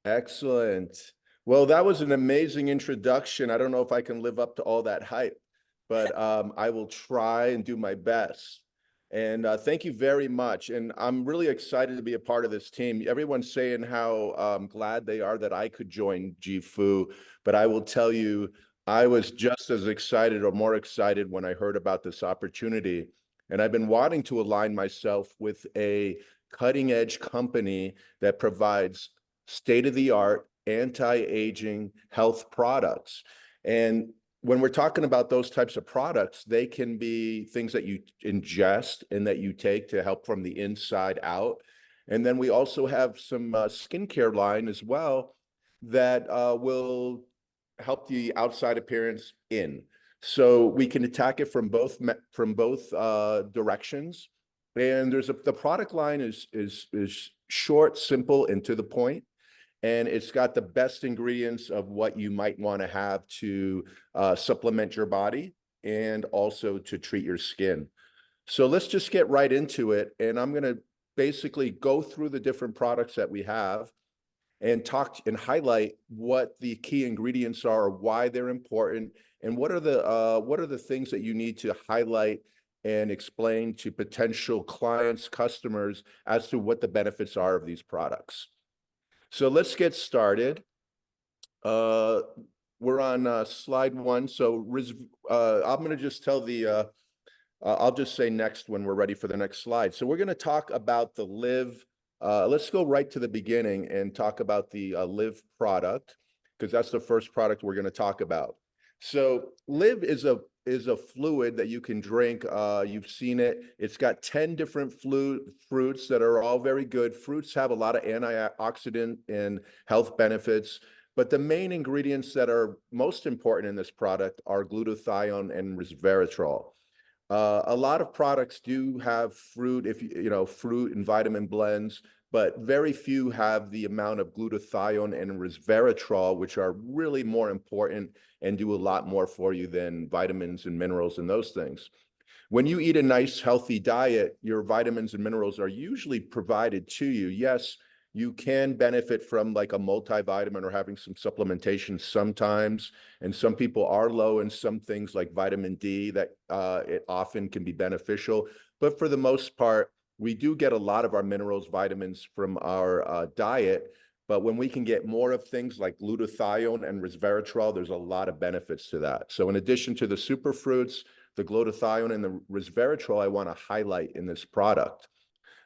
Excellent. Well, that was an amazing introduction. I don't know if I can live up to all that hype, but I will try and do my best. And thank you very much. And I'm really excited to be a part of this team. Everyone's saying how glad they are that I could join JIFU, but I will tell you, I was just as excited or more excited when I heard about this opportunity. And I've been wanting to align myself with a cutting edge company that provides state-of-the-art anti-aging health products. And when we're talking about those types of products, they can be things that you ingest and that you take to help from the inside out. And then we also have some skincare line as well that will help the outside appearance in. So we can attack it from both directions. And the product line is short, simple, and to the point. And it's got the best ingredients of what you might want to have to supplement your body and also to treat your skin. So let's just get right into it. And I'm going to basically go through the different products that we have and talk and highlight what the key ingredients are, why they're important, and what are the things that you need to highlight and explain to potential clients, customers, as to what the benefits are of these products. So let's get started. We're on slide one. So I'm going to just tell I'll just say next when we're ready for the next slide. So we're going to talk about the Live. Let's go right to the beginning and talk about the Live product, because that's the first product we're going to talk about. So Live is a fluid that you can drink. You've seen it. It's got 10 different fruits that are all very good. Fruits have a lot of antioxidant and health benefits, but the main ingredients that are most important in this product are glutathione and resveratrol. A lot of products do have fruit, fruit and vitamin blends, but very few have the amount of glutathione and resveratrol, which are really more important and do a lot more for you than vitamins and minerals and those things. When you eat a nice, healthy diet, your vitamins and minerals are usually provided to you. Yes, you can benefit from like a multivitamin or having some supplementation sometimes. And some people are low in some things like vitamin D that it often can be beneficial. But for the most part, we do get a lot of our minerals, vitamins from our diet. But when we can get more of things like glutathione and resveratrol, there's a lot of benefits to that. So in addition to the superfruits, the glutathione and the resveratrol, I want to highlight in this product.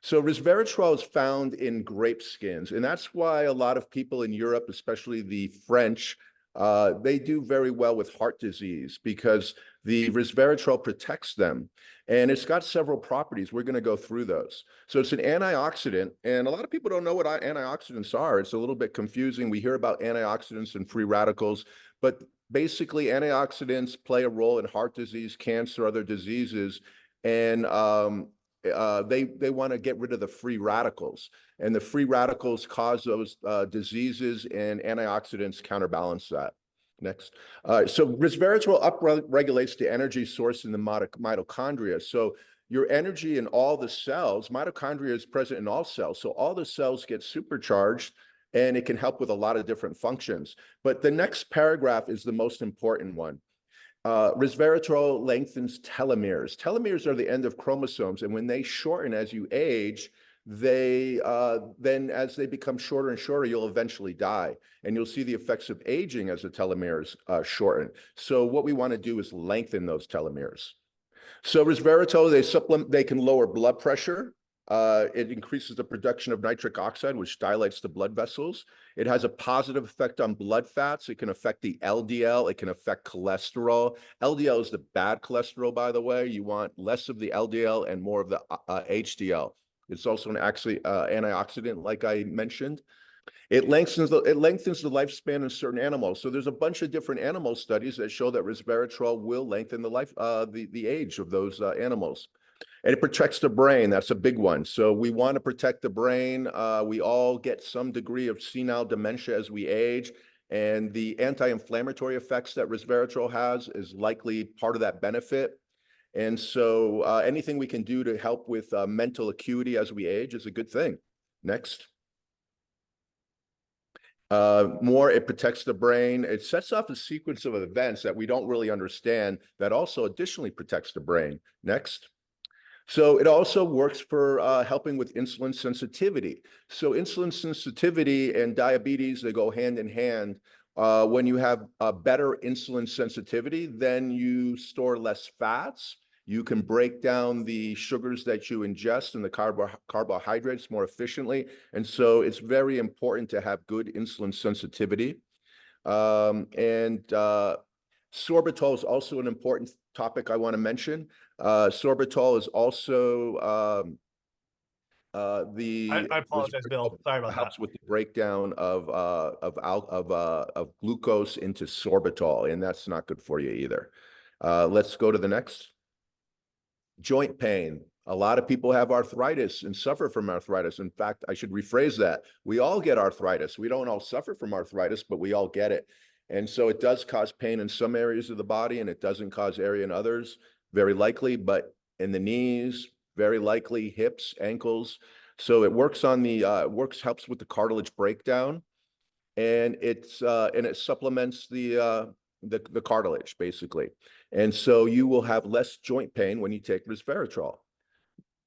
So resveratrol is found in grape skins, and that's why a lot of people in Europe, especially the French, they do very well with heart disease because the resveratrol protects them. And it's got several properties. We're going to go through those. So it's an antioxidant, and a lot of people don't know what antioxidants are. It's a little bit confusing. We hear about antioxidants and free radicals, but basically antioxidants play a role in heart disease, cancer, other diseases, and they want to get rid of the free radicals, and the free radicals cause those diseases, and antioxidants counterbalance that. Next. So resveratrol upregulates the energy source in the mitochondria. So your energy in all the cells, mitochondria is present in all cells. So all the cells get supercharged, and it can help with a lot of different functions. But the next paragraph is the most important one. Resveratrol lengthens telomeres. Telomeres are the end of chromosomes, and when they shorten as you age, then as they become shorter and shorter, you'll eventually die, and you'll see the effects of aging as the telomeres shorten. So what we want to do is lengthen those telomeres. So resveratrol, they can lower blood pressure. It increases the production of nitric oxide, which dilates the blood vessels. It has a positive effect on blood fats. It can affect the LDL. It can affect cholesterol. LDL is the bad cholesterol, by the way. You want less of the LDL and more of the HDL. It's also an antioxidant, like I mentioned. It lengthens the lifespan of certain animals. So there's a bunch of different animal studies that show that resveratrol will lengthen the age of those animals. And it protects the brain. That's a big one. So we want to protect the brain. We all get some degree of senile dementia as we age. And the anti-inflammatory effects that resveratrol has is likely part of that benefit. And so anything we can do to help with mental acuity as we age is a good thing. Next. More, it protects the brain. It sets off a sequence of events that we don't really understand that also additionally protects the brain. Next. So it also works for helping with insulin sensitivity. So insulin sensitivity and diabetes, they go hand in hand. When you have a better insulin sensitivity, then you store less fats. You can break down the sugars that you ingest and the carbohydrates more efficiently. And so it's very important to have good insulin sensitivity. Sorbitol is also an important topic I want to mention. Sorbitol is also I apologize, Bill. Sorry about that. Helps with the breakdown of glucose into sorbitol, and that's not good for you either. Let's go to the next. Joint pain. A lot of people have arthritis and suffer from arthritis. In fact, I should rephrase that. We all get arthritis. We don't all suffer from arthritis, but we all get it. And so it does cause pain in some areas of the body, and it doesn't cause area in others, very likely, but in the knees, very likely, hips, ankles. So it works on the helps with the cartilage breakdown, and it supplements the cartilage basically. And so you will have less joint pain when you take resveratrol.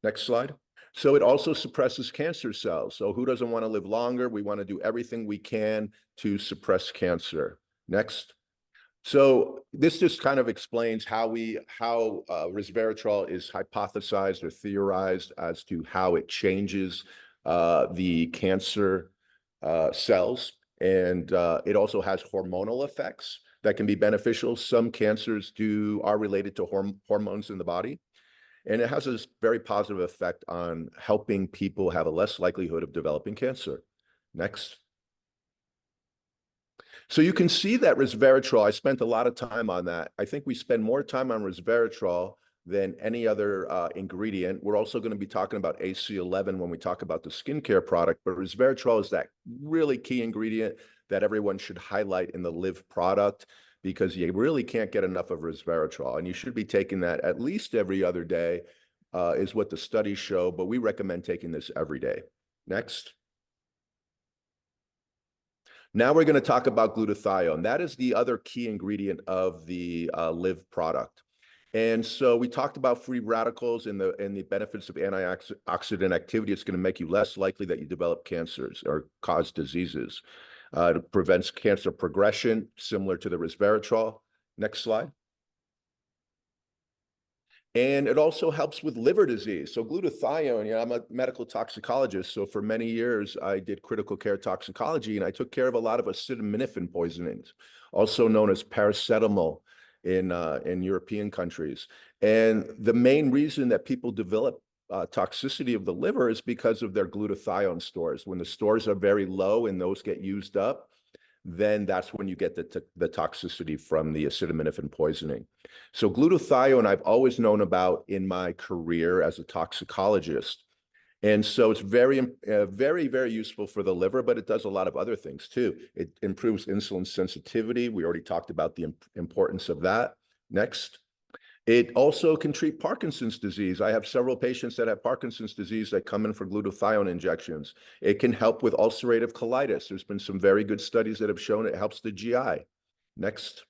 Next slide. So it also suppresses cancer cells. So who doesn't want to live longer? We want to do everything we can to suppress cancer. Next. So this just kind of explains how resveratrol is hypothesized or theorized as to how it changes the cancer cells. And it also has hormonal effects that can be beneficial. Some cancers are related to hormones in the body. And it has a very positive effect on helping people have a less likelihood of developing cancer. Next. So you can see that resveratrol, I spent a lot of time on that. I think we spend more time on resveratrol than any other ingredient. We're also going to be talking about AC11 when we talk about the skincare product, but resveratrol is that really key ingredient that everyone should highlight in the Live product, because you really can't get enough of resveratrol, and you should be taking that at least every other day, is what the studies show, but we recommend taking this every day. Next. Now we're going to talk about glutathione. That is the other key ingredient of the Live product. And so we talked about free radicals and the benefits of antioxidant activity. It's going to make you less likely that you develop cancers or cause diseases. It prevents cancer progression, similar to the resveratrol. Next slide. And it also helps with liver disease. So glutathione, I'm a medical toxicologist. So for many years, I did critical care toxicology, and I took care of a lot of acetaminophen poisonings, also known as paracetamol in European countries. And the main reason that people develop toxicity of the liver is because of their glutathione stores. When the stores are very low and those get used up, then that's when you get the toxicity from the acetaminophen poisoning. So glutathione, I've always known about in my career as a toxicologist. And so it's very, very useful for the liver, but it does a lot of other things too. It improves insulin sensitivity. We already talked about the importance of that. Next. It also can treat Parkinson's disease. I have several patients that have Parkinson's disease that come in for glutathione injections. It can help with ulcerative colitis. There's been some very good studies that have shown it helps the GI. Next.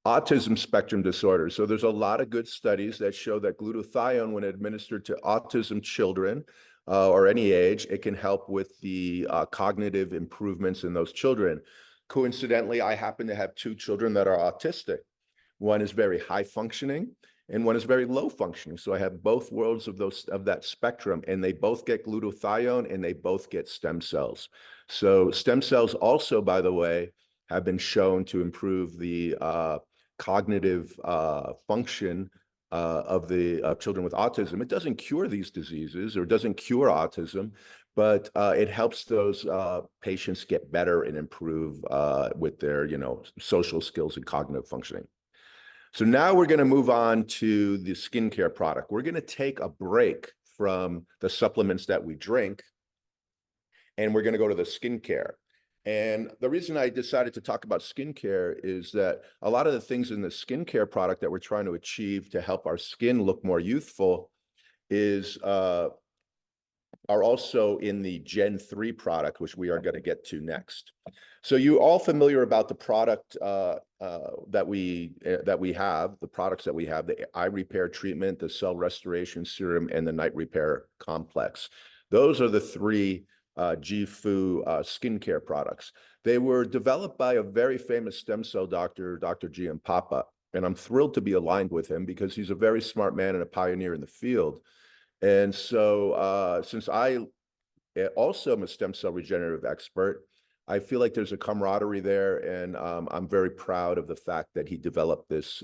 Autism spectrum disorder. So there's a lot of good studies that show that glutathione, when administered to autism children or any age, it can help with the cognitive improvements in those children. Coincidentally, I happen to have two children that are autistic. One is very high functioning and one is very low functioning. So I have both worlds of that spectrum, and they both get glutathione and they both get stem cells. So stem cells also, by the way, have been shown to improve the cognitive function of the children with autism. It doesn't cure these diseases or doesn't cure autism, but it helps those patients get better and improve with their, social skills and cognitive functioning. So now we're going to move on to the skincare product. We're going to take a break from the supplements that we drink, and we're going to go to the skincare. And the reason I decided to talk about skincare is that a lot of the things in the skincare product that we're trying to achieve to help our skin look more youthful is are also in the Gen 3 product, which we are going to get to next. So you all familiar about the product that we have, the products that we have, the eye repair treatment, the cell restoration serum, and the night repair complex. Those are the three JIFU skincare products. They were developed by a very famous stem cell doctor, Dr. Papa, and I'm thrilled to be aligned with him because he's a very smart man and a pioneer in the field. And so since I also am a stem cell regenerative expert, I feel like there's a camaraderie there, and I'm very proud of the fact that he developed this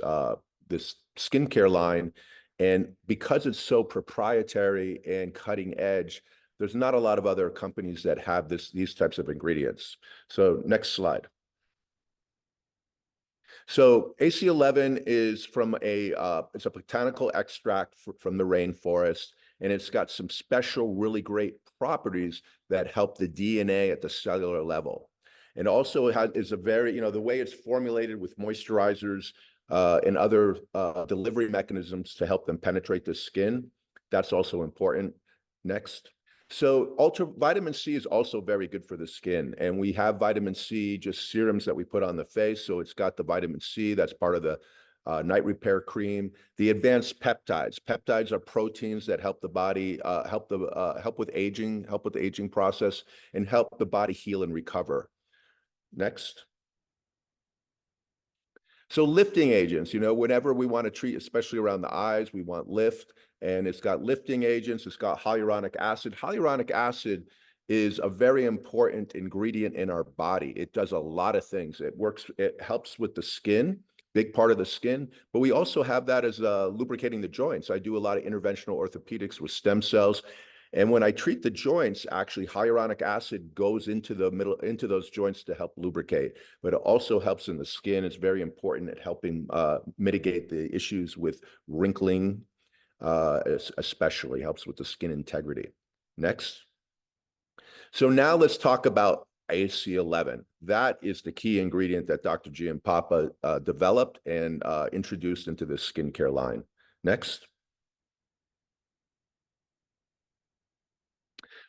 this skincare line. And because it's so proprietary and cutting edge, there's not a lot of other companies that have these types of ingredients. So next slide. So AC11 is from it's a botanical extract from the rainforest, and it's got some special, really great properties that help the DNA at the cellular level. And also it is a very, the way it's formulated with moisturizers and other delivery mechanisms to help them penetrate the skin. That's also important. Next. So vitamin C is also very good for the skin. And we have vitamin C, just serums that we put on the face. So it's got the vitamin C, that's part of the night repair cream. The advanced peptides. Peptides are proteins that help the body, help with the aging process, and help the body heal and recover. Next. So lifting agents, whenever we want to treat, especially around the eyes, we want lift, and it's got lifting agents. It's got hyaluronic acid. Hyaluronic acid is a very important ingredient in our body. It does a lot of things. It helps with the skin, big part of the skin, but we also have that as lubricating the joints. I do a lot of interventional orthopedics with stem cells. And when I treat the joints, actually hyaluronic acid goes into those joints to help lubricate, but it also helps in the skin. It's very important at helping mitigate the issues with wrinkling, especially helps with the skin integrity. Next. So now let's talk about AC11. That is the key ingredient that Dr. Papa developed and introduced into the skincare line. Next.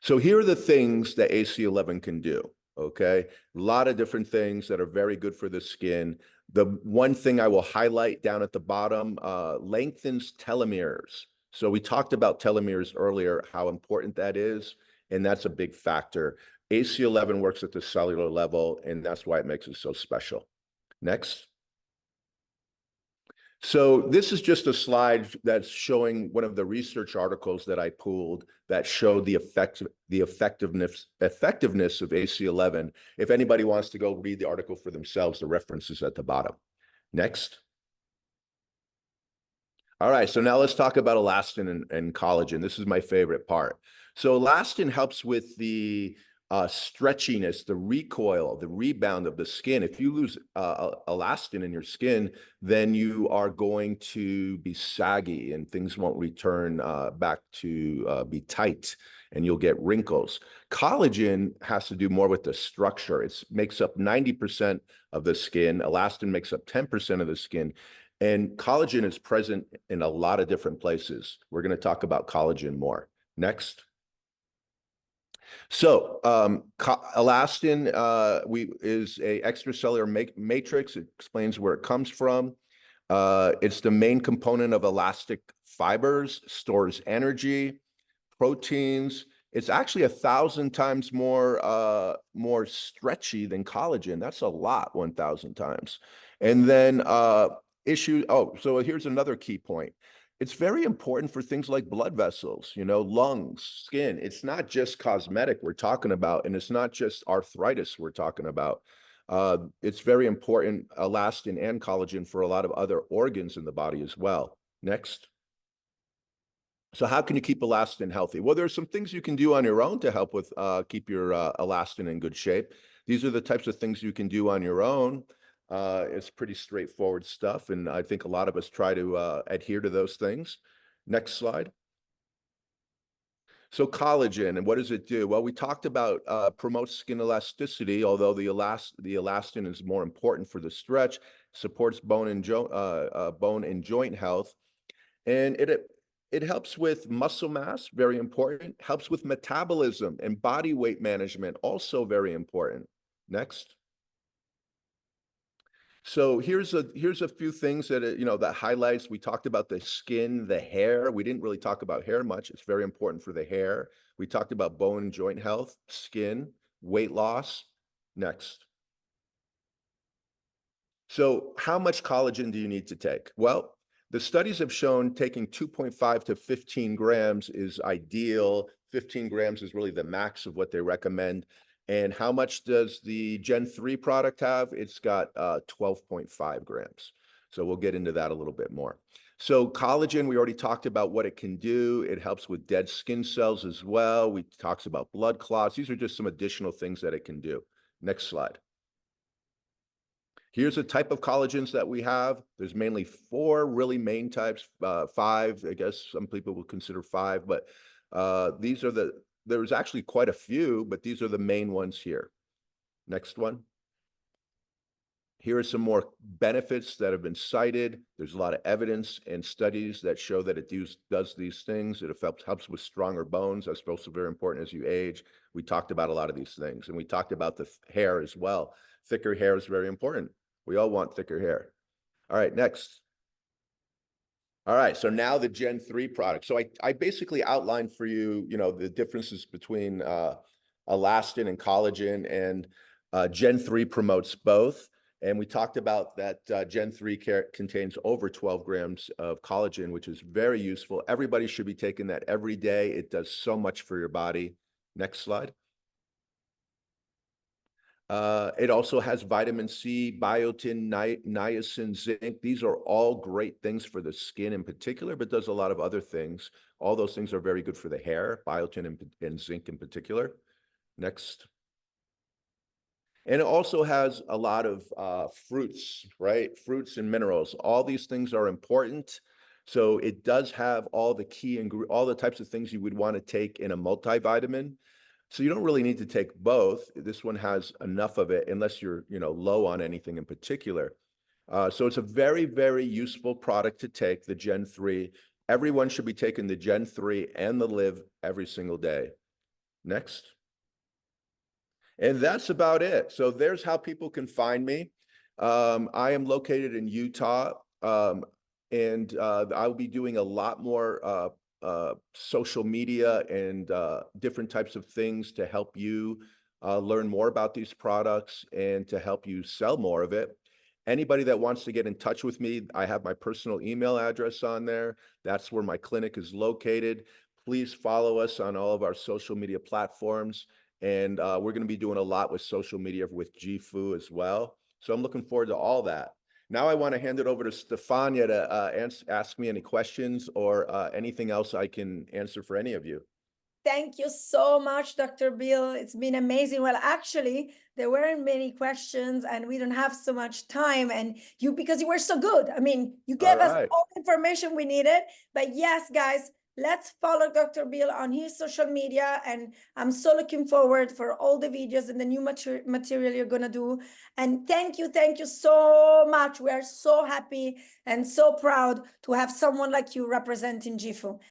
So here are the things that AC11 can do, okay? A lot of different things that are very good for the skin. The one thing I will highlight down at the bottom, lengthens telomeres. So we talked about telomeres earlier, how important that is, and that's a big factor. AC11 works at the cellular level, and that's why it makes it so special. Next. So this is just a slide that's showing one of the research articles that I pulled that showed the effectiveness of AC11. If anybody wants to go read the article for themselves, the reference is at the bottom. Next. All right, so now let's talk about elastin and collagen. This is my favorite part. So elastin helps with the stretchiness, the recoil, the rebound of the skin. If you lose elastin in your skin, then you are going to be saggy and things won't return back to be tight, and you'll get wrinkles. Collagen has to do more with the structure. It makes up 90% of the skin. Elastin makes up 10% of the skin. And collagen is present in a lot of different places. We're going to talk about collagen more. Next. So elastin is a extracellular matrix. It explains where it comes from. It's the main component of elastic fibers, stores energy, proteins. It's actually 1,000 times more stretchy than collagen. That's a lot, 1,000 times. And then so here's another key point. It's very important for things like blood vessels, lungs, skin. It's not just cosmetic we're talking about, and it's not just arthritis we're talking about. It's very important, elastin and collagen, for a lot of other organs in the body as well. Next. So how can you keep elastin healthy? Well, there's some things you can do on your own to help with keep your elastin in good shape. These are the types of things you can do on your own. It's pretty straightforward stuff, and I think a lot of us try to adhere to those things. Next slide. So collagen, and what does it do? Well, we talked about promotes skin elasticity, although the elastin is more important for the stretch, supports bone and joint health, and It helps with muscle mass, very important. Helps with metabolism and body weight management, also very important. Next. So here's a few things that that highlights. We talked about the skin, the hair. We didn't really talk about hair much. It's very important for the hair. We talked about bone and joint health, skin, weight loss. Next. So how much collagen do you need to take? Well, the studies have shown taking 2.5 to 15 grams is ideal. 15 grams is really the max of what they recommend. And how much does the Gen 3 product have? It's got 12.5 grams. So we'll get into that a little bit more. So collagen, we already talked about what it can do. It helps with dead skin cells as well. We talked about blood clots. These are just some additional things that it can do. Next slide. Here's a type of collagens that we have. There's mainly 4 really main types, 5, I guess some people would consider 5, but there's actually quite a few, but these are the main ones here. Next one. Here are some more benefits that have been cited. There's a lot of evidence and studies that show that it does these things. It helps with stronger bones. That's also very important as you age. We talked about a lot of these things, and we talked about the hair as well. Thicker hair is very important. We all want thicker hair. All right, next. All right, so now the Gen 3 product. So I basically outlined for you, the differences between elastin and collagen, and Gen 3 promotes both. And we talked about that Gen 3 contains over 12 grams of collagen, which is very useful. Everybody should be taking that every day. It does so much for your body. Next slide. It also has vitamin C, biotin, niacin, zinc. These are all great things for the skin in particular, but does a lot of other things. All those things are very good for the hair, biotin and zinc in particular. Next. And it also has a lot of fruits, right? Fruits and minerals. All these things are important. So it does have all the types of things you would want to take in a multivitamin. So you don't really need to take both. This one has enough of it unless you're, low on anything in particular. So it's a very, very useful product to take, the Gen 3. Everyone should be taking the Gen 3 and the Live every single day. Next. And that's about it. So there's how people can find me. I am located in Utah, and I'll be doing a lot more social media and different types of things to help you learn more about these products and to help you sell more of it. Anybody that wants to get in touch with me, I have my personal email address on there. That's where my clinic is located. Please follow us on all of our social media platforms. And we're going to be doing a lot with social media with JIFU as well. So I'm looking forward to all that. Now I want to hand it over to Stefania to ask me any questions or anything else I can answer for any of you. Thank you so much, Dr. Bill. It's been amazing. Well, actually, there weren't many questions and we don't have so much time. And because you were so good. I mean, you gave us all the information we needed. But yes, guys, let's follow Dr. Bill on his social media. And I'm so looking forward for all the videos and the new material you're going to do. And thank you so much. We are so happy and so proud to have someone like you representing JIFU.